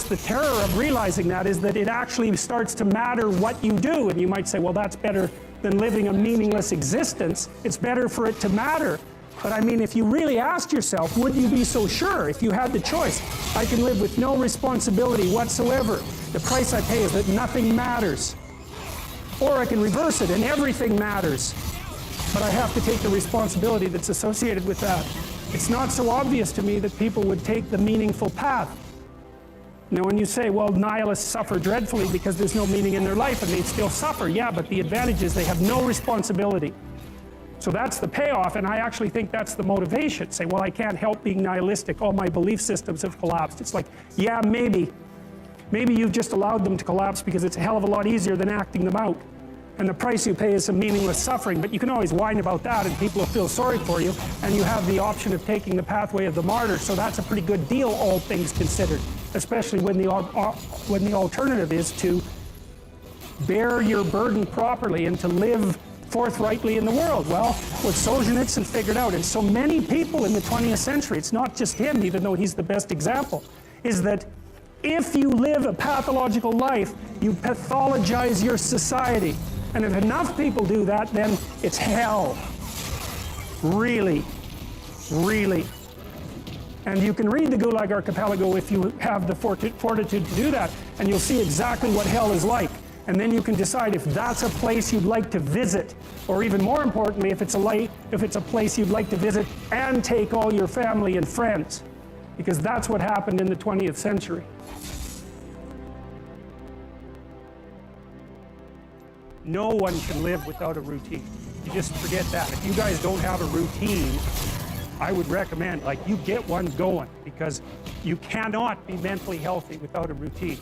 The terror of realizing that is that it actually starts to matter what you do. And you might say, well, that's better than living a meaningless existence. It's better for it to matter. But I mean, if you really asked yourself, would you be so sure if you had the choice? I can live with no responsibility whatsoever. The price I pay is that nothing matters. Or I can reverse it and everything matters. But I have to take the responsibility that's associated with that. It's not so obvious to me that people would take the meaningful path. Now when you say, well, nihilists suffer dreadfully because there's no meaning in their life and they still suffer, yeah, but the advantage is they have no responsibility. So that's the payoff, and I actually think that's the motivation. Say, well, I can't help being nihilistic, all my belief systems have collapsed. It's like, yeah, maybe you've just allowed them to collapse because it's a hell of a lot easier than acting them out. And the price you pay is some meaningless suffering, but you can always whine about that and people will feel sorry for you, and you have the option of taking the pathway of the martyr, so that's a pretty good deal, all things considered. Especially when the alternative is to bear your burden properly and to live forthrightly in the world. Well, what Solzhenitsyn figured out, and so many people in the 20th century, it's not just him, even though he's the best example, is that if you live a pathological life, you pathologize your society. And if enough people do that, then it's hell. Really, really. And you can read the Gulag Archipelago if you have the fortitude to do that, and you'll see exactly what hell is like. And then you can decide if that's a place you'd like to visit, or even more importantly, if it's a place you'd like to visit and take all your family and friends, because that's what happened in the 20th century. No one can live without a routine. You just forget that. If you guys don't have a routine, I would recommend, like, you get one going, because you cannot be mentally healthy without a routine.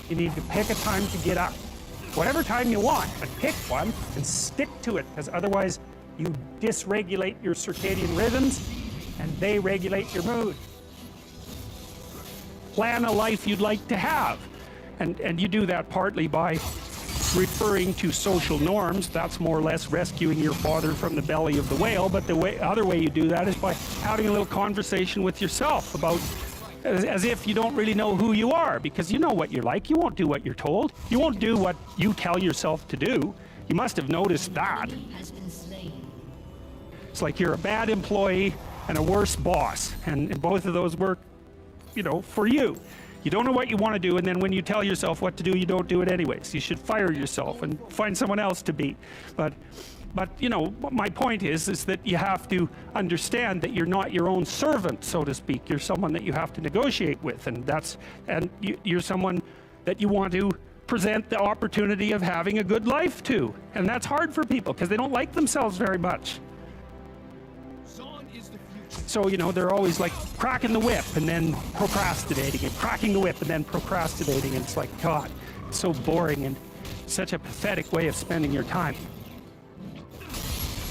You need to pick a time to get up. Whatever time you want, but pick one and stick to it, because otherwise you dysregulate your circadian rhythms and they regulate your mood. Plan a life you'd like to have. And you do that partly by referring to social norms. That's more or less rescuing your father from the belly of the whale, but the other way you do that is by having a little conversation with yourself about, as if you don't really know who you are, because you know what you're like. You won't do what you're told. You won't do what you tell yourself to do. You must have noticed that. It's like you're a bad employee and a worse boss, and both of those work, you know, for you. You don't know what you want to do, and then when you tell yourself what to do, you don't do it anyways. You should fire yourself and find someone else to beat. But you know, my point is that you have to understand that you're not your own servant, so to speak. You're someone that you have to negotiate with, and you're someone that you want to present the opportunity of having a good life to. And that's hard for people because they don't like themselves very much. So, you know, they're always like cracking the whip and then procrastinating, and cracking the whip and then procrastinating, and it's like, God, it's so boring and such a pathetic way of spending your time.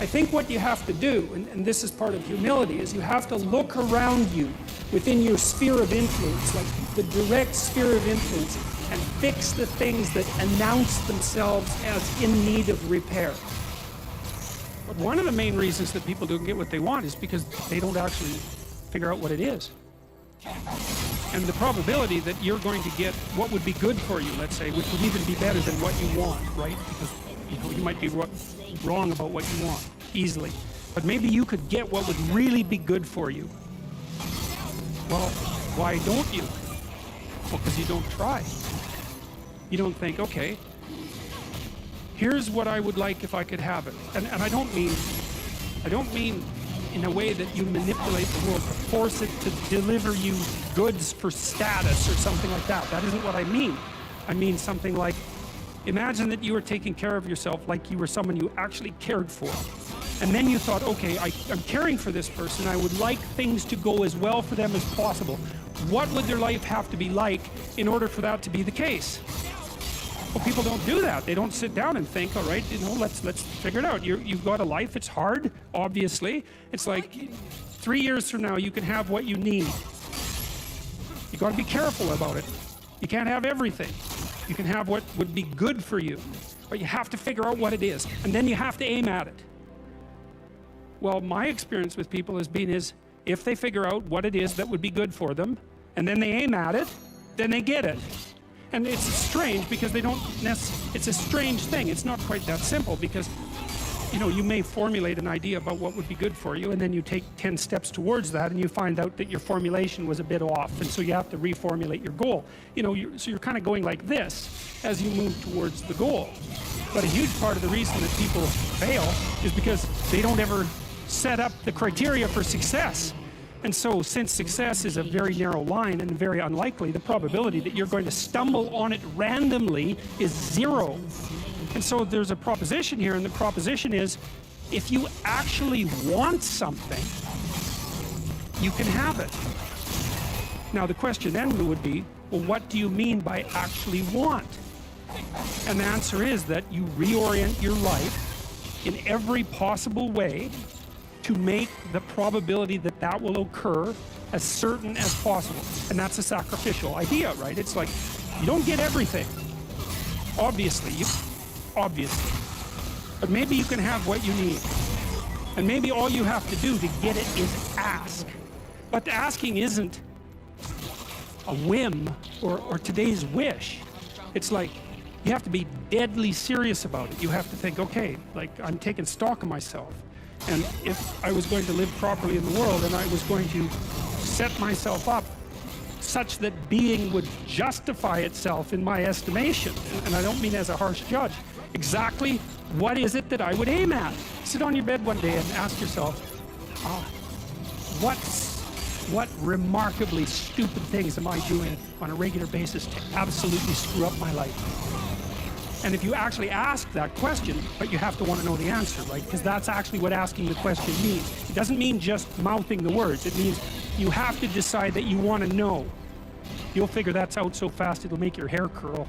I think what you have to do, and this is part of humility, is you have to look around you within your sphere of influence, like the direct sphere of influence, and fix the things that announce themselves as in need of repair. But one of the main reasons that people don't get what they want is because they don't actually figure out what it is. And the probability that you're going to get what would be good for you, let's say, which would even be better than what you want, right? Because, you know, you might be wrong about what you want easily, but maybe you could get what would really be good for you. Well, why don't you? Well, because you don't try. You don't think, okay, here's what I would like if I could have it. And I don't mean in a way that you manipulate the world to force it to deliver you goods for status or something like that. That isn't what I mean. I mean something like, imagine that you were taking care of yourself like you were someone you actually cared for. And then you thought, okay, I'm caring for this person. I would like things to go as well for them as possible. What would their life have to be like in order for that to be the case? Well, people don't do that. They don't sit down and think, all right, you know, let's figure it out. You've got a life. It's hard, obviously. It's like 3 years from now, you can have what you need. You got to be careful about it. You can't have everything. You can have what would be good for you, but you have to figure out what it is, and then you have to aim at it. Well, my experience with people has been if they figure out what it is that would be good for them, and then they aim at it, then they get it. And it's strange because they don't it's a strange thing. It's not quite that simple because, you know, you may formulate an idea about what would be good for you, and then you take 10 steps towards that, and you find out that your formulation was a bit off, and so you have to reformulate your goal. You know, so you're kind of going like this as you move towards the goal. But a huge part of the reason that people fail is because they don't ever set up the criteria for success. And so, since success is a very narrow line and very unlikely, the probability that you're going to stumble on it randomly is 0. And so there's a proposition here, and the proposition is, if you actually want something, you can have it. Now the question then would be, well, what do you mean by actually want? And the answer is that you reorient your life in every possible way to make the probability that that will occur as certain as possible. And that's a sacrificial idea, right? It's like, you don't get everything. Obviously. But maybe you can have what you need. And maybe all you have to do to get it is ask. But the asking isn't a whim or today's wish. It's like, you have to be deadly serious about it. You have to think, okay, like, I'm taking stock of myself. And if I was going to live properly in the world, and I was going to set myself up such that being would justify itself in my estimation, and I don't mean as a harsh judge, exactly what is it that I would aim at? Sit on your bed one day and ask yourself, what remarkably stupid things am I doing on a regular basis to absolutely screw up my life? And if you actually ask that question, but you have to want to know the answer, right? Because that's actually what asking the question means. It doesn't mean just mouthing the words. It means you have to decide that you want to know. You'll figure that's out so fast it'll make your hair curl.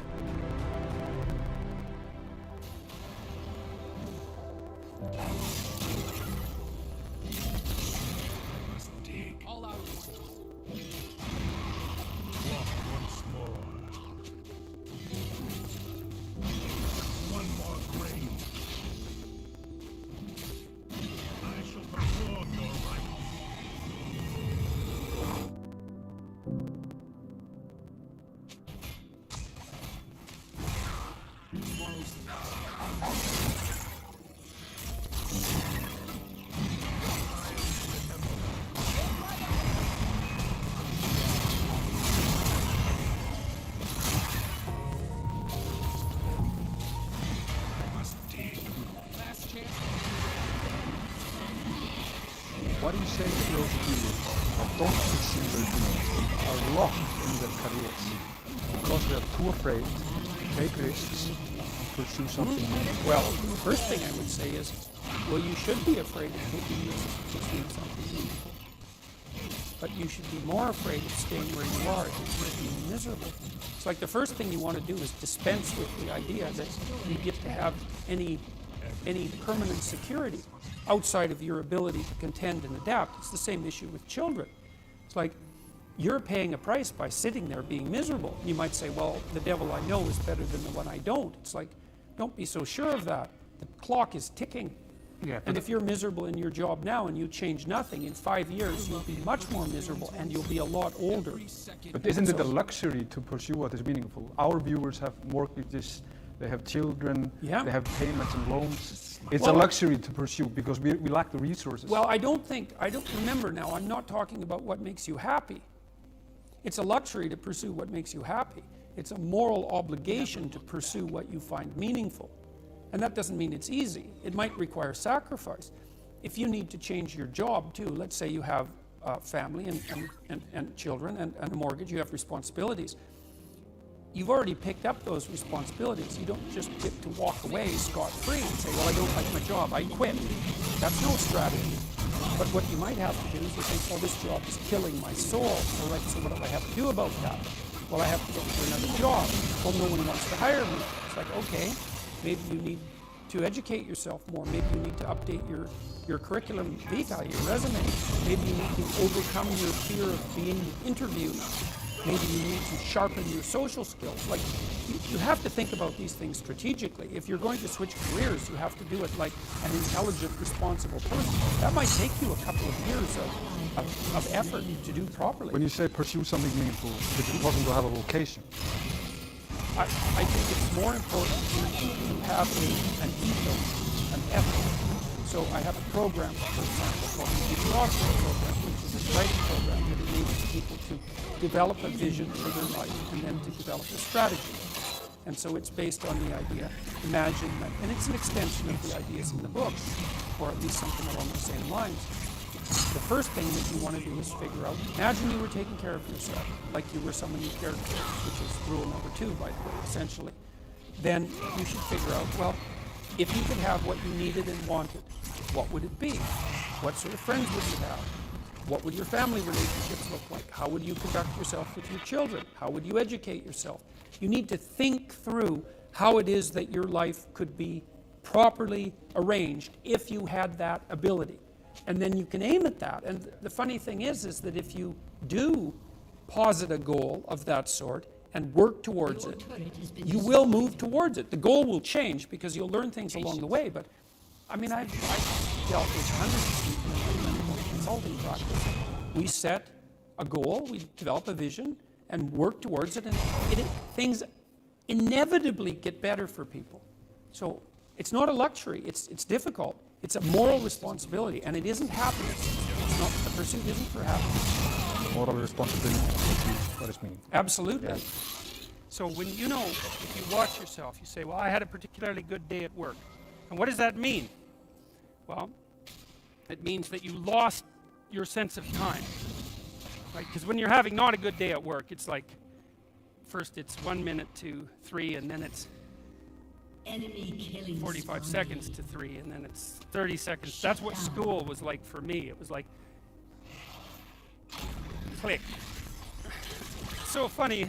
What do you say to those students that don't succeed in their dreams, are locked in their careers because they are too afraid to take risks and pursue something new? Well, the first thing I would say is, well, you should be afraid of taking risks to pursue something meaningful. But you should be more afraid of staying where you are and being miserable. It's like the first thing you want to do is dispense with the idea that you get to have any permanent security outside of your ability to contend and adapt. It's the same issue with children. It's like, you're paying a price by sitting there being miserable. You might say, well, the devil I know is better than the one I don't. It's like, don't be so sure of that. The clock is ticking. Yeah, and if you're miserable in your job now and you change nothing, in 5 years you'll be much more miserable and you'll be a lot older. But isn't it a luxury to pursue what is meaningful? Our viewers have mortgages, they have children, Yeah. they have payments and loans. It's Well, a luxury to pursue because we lack the resources. Well, I don't remember now, I'm not talking about what makes you happy. It's a luxury to pursue what makes you happy. It's a moral obligation to pursue what you find meaningful. And that doesn't mean it's easy. It might require sacrifice. If you need to change your job too, let's say you have a family and children and a mortgage, you have responsibilities. You've already picked up those responsibilities. You don't just get to walk away scot-free and say, well, I don't like my job, I quit. That's no strategy. But what you might have to do is you think, oh, this job is killing my soul. All right, so what do I have to do about that? Well, I have to look for another job. Well, no one wants to hire me. It's like, okay, maybe you need to educate yourself more. Maybe you need to update your curriculum vitae, your resume. Maybe you need to overcome your fear of being interviewed. Maybe you need to sharpen your social skills. Like, you have to think about these things strategically. If you're going to switch careers, you have to do it like an intelligent, responsible person. That might take you a couple of years of effort to do properly. When you say pursue something meaningful, it's important to have a vocation. I think it's more important to have an ethos, an ethic. So I have a program, for example, called the NVIDIA GeForce program, which is a writing program that enables people to develop a vision for their life and then to develop a strategy. And so it's based on the idea, imagine that, and it's an extension of the ideas in the book, or at least something along the same lines. The first thing that you want to do is figure out, imagine you were taking care of yourself, like you were someone you cared for, which is rule number 2, by the way, essentially. Then you should figure out, well, if you could have what you needed and wanted, what would it be? What sort of friends would you have? What would your family relationships look like? How would you conduct yourself with your children? How would you educate yourself? You need to think through how it is that your life could be properly arranged if you had that ability. And then you can aim at that. And the funny thing is that if you do posit a goal of that sort and work towards it, you will move towards it. The goal will change because you'll learn things along the way. But I mean, I've dealt with hundreds of people in consulting practice. We set a goal, we develop a vision, and work towards it, and things inevitably get better for people. So it's not a luxury, it's difficult. It's a moral responsibility, and it isn't happiness. It's not, the pursuit isn't for happiness. Moral responsibility, what does mean? Absolutely. Yeah. So when if you watch yourself, you say, well, I had a particularly good day at work. And what does that mean? Well, it means that you lost your sense of time, right? Because when you're having not a good day at work, it's like, first it's 1 minute to 3, and then it's 45 seconds to 3, and then it's 30 seconds. That's what school was like for me. It was like, click. It's so funny,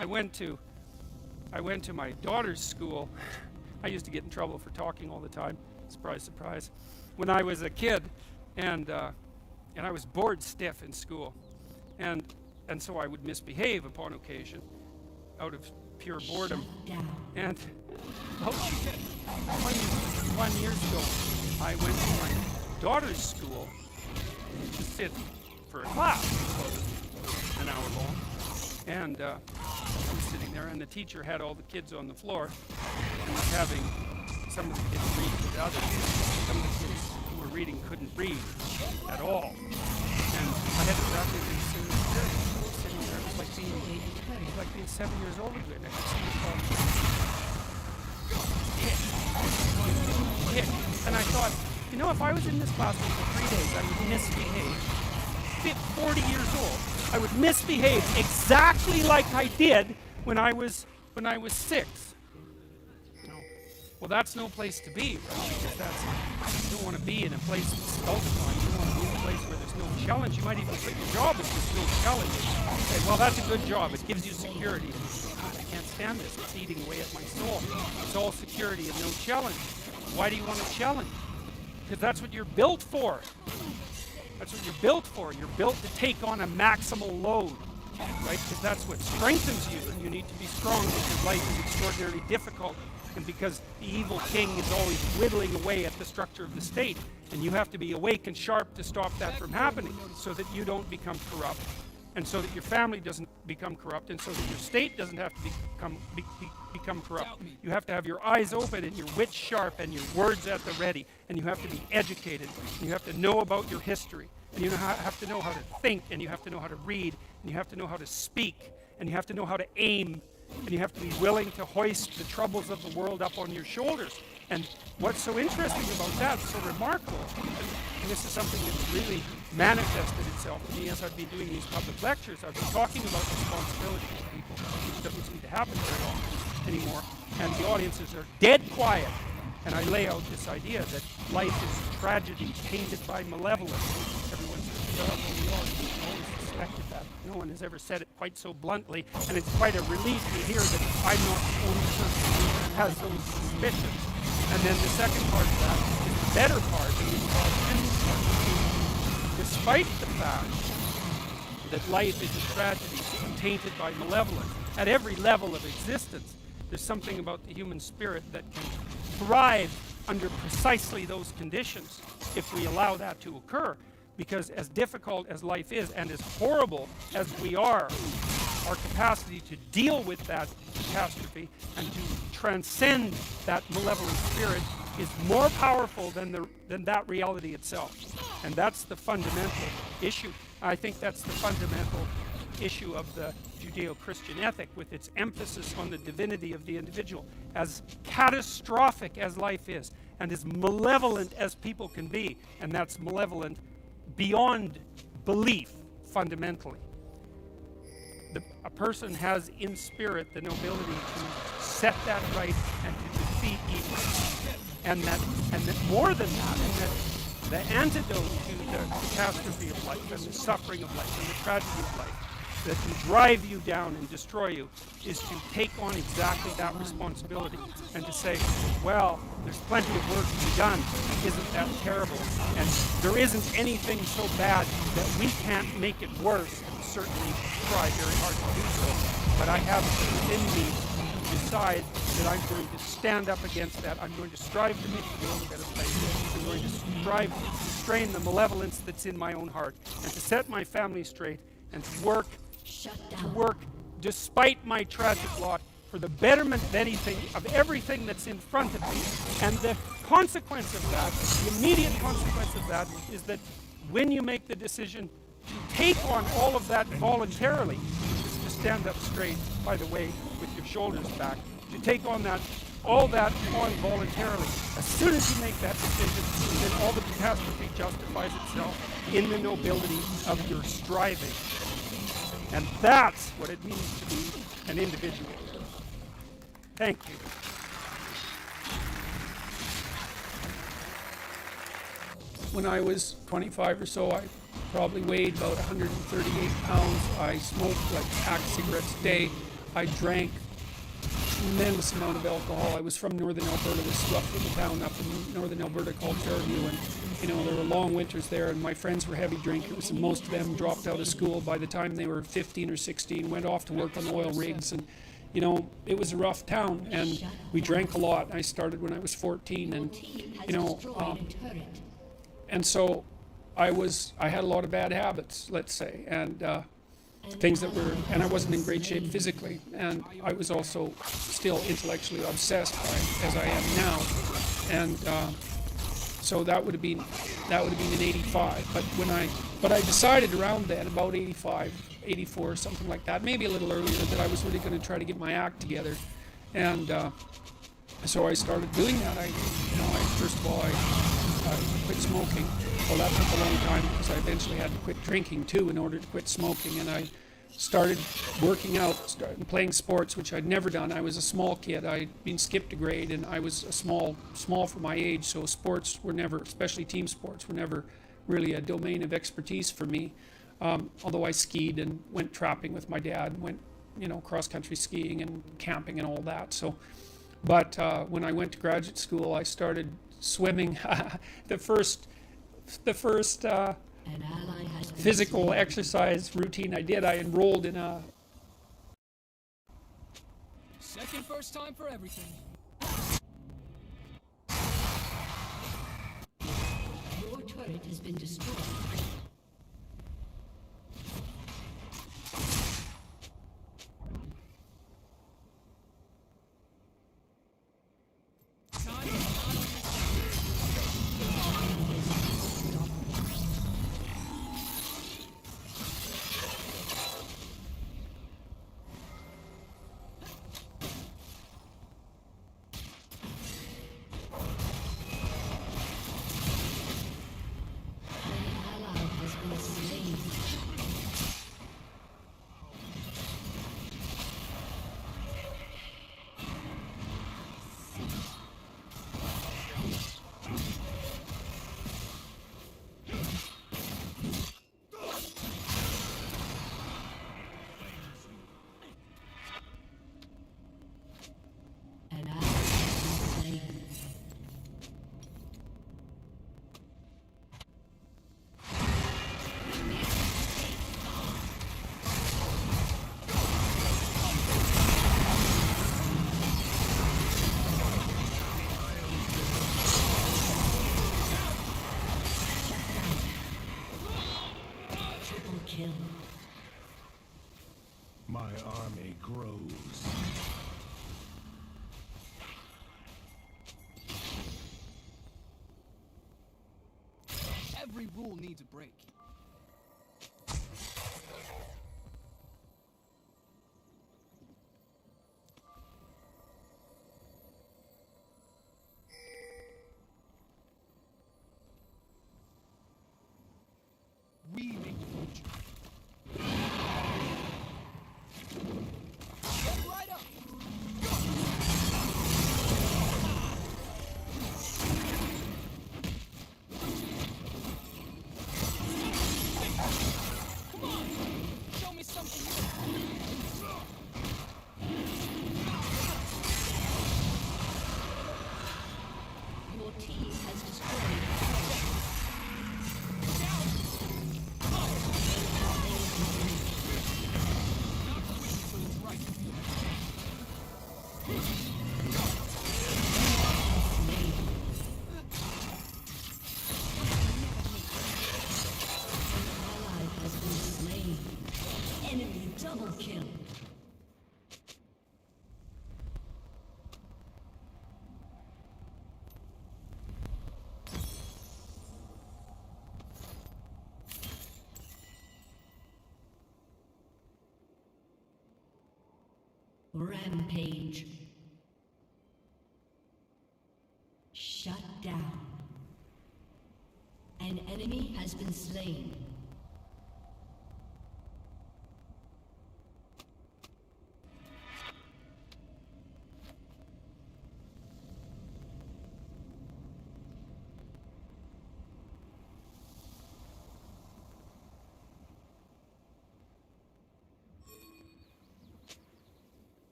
I went to my daughter's school. I used to get in trouble for talking all the time. Surprise, surprise. When I was a kid, and I was bored stiff in school, and so I would misbehave upon occasion, out of pure boredom. And 21 years ago, I went to my daughter's school to sit for a class, an hour long, and I was sitting there, and the teacher had all the kids on the floor, and was having some of the kids read to the others. Some of the kids who were reading couldn't read at all, and I had exactly the same experience. Sitting there, it was like being 7 years old again. I could see the hit. And I thought, if I was in this classroom for 3 days, I would misbehave. 40 years old, I would misbehave exactly like I did when I was 6. Well, that's no place to be, right? Because you don't want to be in a place that's stultifying. You don't want to be in a place where there's no challenge. You might even quit your job if there's no challenge. Say, well, that's a good job. It gives you security. God, I can't stand this. It's eating away at my soul. It's all security and no challenge. Why do you want a challenge? Because that's what you're built for. That's what you're built for. You're built to take on a maximal load, right? Because that's what strengthens you, and you need to be strong because life is extraordinarily difficult, and because the evil king is always whittling away at the structure of the state, and you have to be awake and sharp to stop that from happening, so that you don't become corrupt, and so that your family doesn't become corrupt, and so that your state doesn't have to become corrupt. You have to have your eyes open and your wits sharp and your words at the ready, and you have to be educated, and you have to know about your history, and you have to know how to think, and you have to know how to read, and you have to know how to speak, and you have to know how to aim, and you have to be willing to hoist the troubles of the world up on your shoulders. And what's so interesting about that, so remarkable, and this is something that's really manifested itself to me as I've been doing these public lectures. I've been talking about responsibility to people, which doesn't seem to happen very often anymore, and the audiences are dead quiet, and I lay out this idea that life is tragedy tainted by malevolence. Everyone says, well, we always suspected that. No one has ever said it quite so bluntly, and it's quite a relief to hear that I'm not the only person who has those suspicions. And then the second part of that is the better part, and it's called this part. Despite the fact that life is a tragedy tainted by malevolence at every level of existence, There's something about the human spirit that can thrive under precisely those conditions if we allow that to occur. Because as difficult as life is and as horrible as we are, our capacity to deal with that catastrophe and to transcend that malevolent spirit is more powerful than that reality itself. And that's the fundamental issue. I think that's the fundamental issue of the Judeo-Christian ethic, with its emphasis on the divinity of the individual. As catastrophic as life is, and as malevolent as people can be, and that's malevolent beyond belief, fundamentally. A person has in spirit the nobility to set that right and to defeat evil. And that more than that, and that the antidote to the catastrophe of life and the suffering of life and the tragedy of life that can drive you down and destroy you is to take on exactly that responsibility and to say, well, there's plenty of work to be done. Isn't that terrible? And there isn't anything so bad that we can't make it worse. And certainly try very hard to do so. But I have within me to decide that I'm going to stand up against that. I'm going to strive to make the world a better place. I'm going to strive to restrain the malevolence that's in my own heart and to set my family straight and to work despite my tragic lot for the betterment of everything that's in front of me. And the consequence of that, the immediate consequence of that, is that when you make the decision to take on all of that voluntarily, just to stand up straight, by the way, with your shoulders back, to take on all that on voluntarily, as soon as you make that decision, then all the catastrophe justifies itself in the nobility of your striving. And that's what it means to be an individual. Thank you. When I was 25 or so, I probably weighed about 138 pounds. I smoked like a pack of cigarettes a day. I drank a tremendous amount of alcohol. I was from northern Alberta, this rough little town up in northern Alberta called Fairview, and there were long winters there, and my friends were heavy drinkers, and most of them dropped out of school by the time they were 15 or 16, went off to work on oil rigs, and it was a rough town, and we drank a lot. I started when I was 14, and and so I had a lot of bad habits, let's say, and things that were, and I wasn't in great shape physically, and I was also still intellectually obsessed as I am now, and so that would have been in 85. But I decided around then, about 85, 84, something like that, maybe a little earlier, that I was really going to try to get my act together, and so I started doing that. First of all, I quit smoking. Well, that took a long time because I eventually had to quit drinking too in order to quit smoking, and I started working out, started playing sports, which I'd never done. I was a small kid. I'd been skipped a grade, and I was small for my age, so sports were never, especially team sports, were never really a domain of expertise for me. Although I skied and went trapping with my dad, and went, cross-country skiing and camping and all that. So, but when I went to graduate school, I started swimming. The first physical exercise routine I did, I enrolled in a... First time for everything. Your turret has been destroyed. Every rule needs a break. We make the future. Get right up! Come on! Show me something new! Your team has destroyed. Enemy double kill. Rampage. Shut down. An enemy has been slain.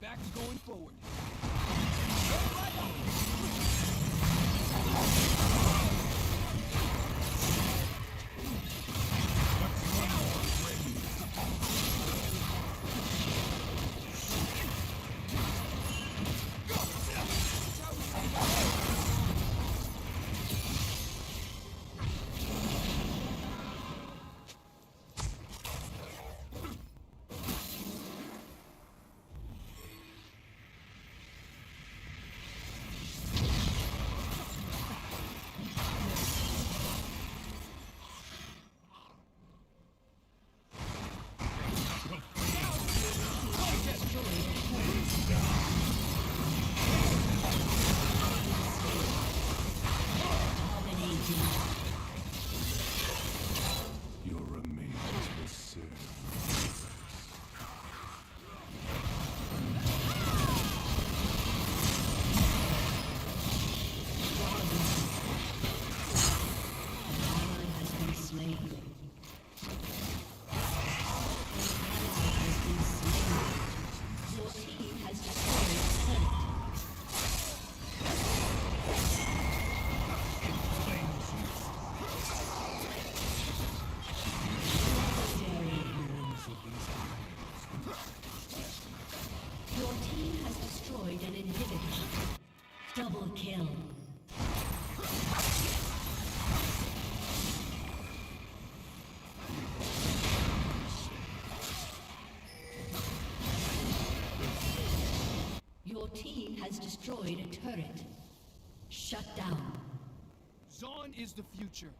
Back to going forward. Your remains will serve. Ally has been slain. Your team has destroyed a turret. Your team has destroyed an inhibitor. Double kill. Your team has destroyed a turret. Shut down. Zon is the future.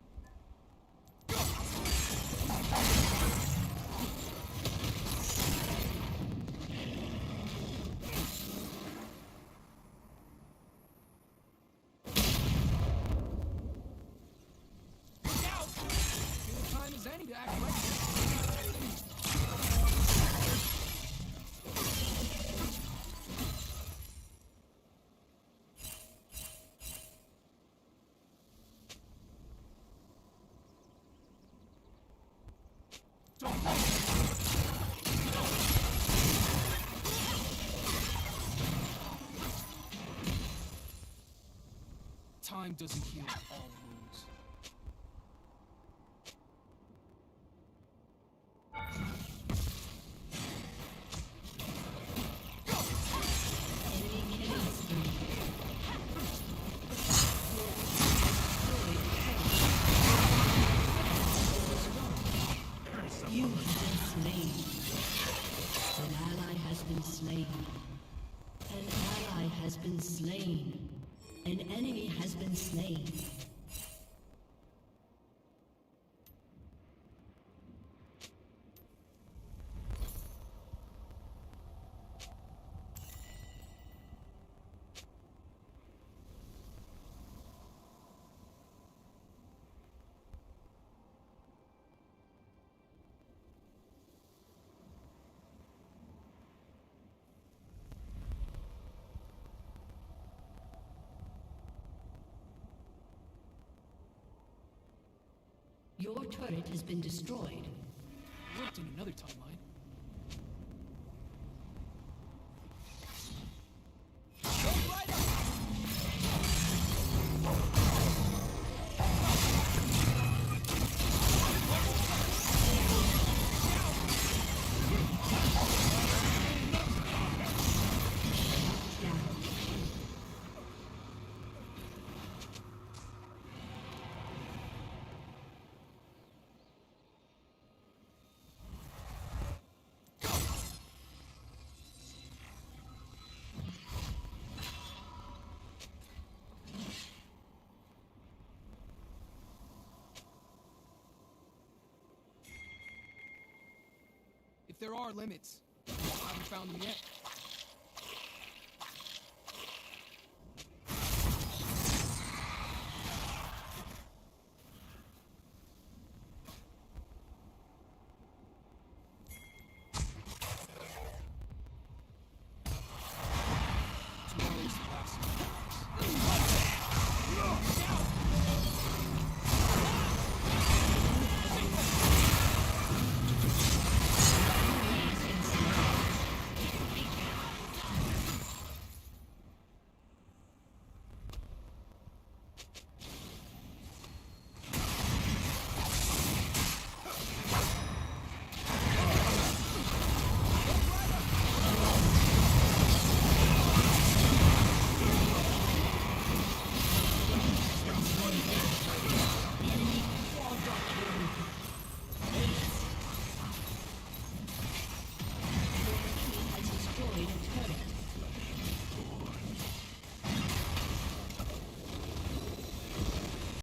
Look out! Good time as any to act right. Time doesn't heal all wounds. Enemy killing spree. You have been slain. An ally has been slain. An ally has been slain. An enemy has been slain. Your turret has been destroyed. Worked in another timeline. If there are limits, I haven't found them yet.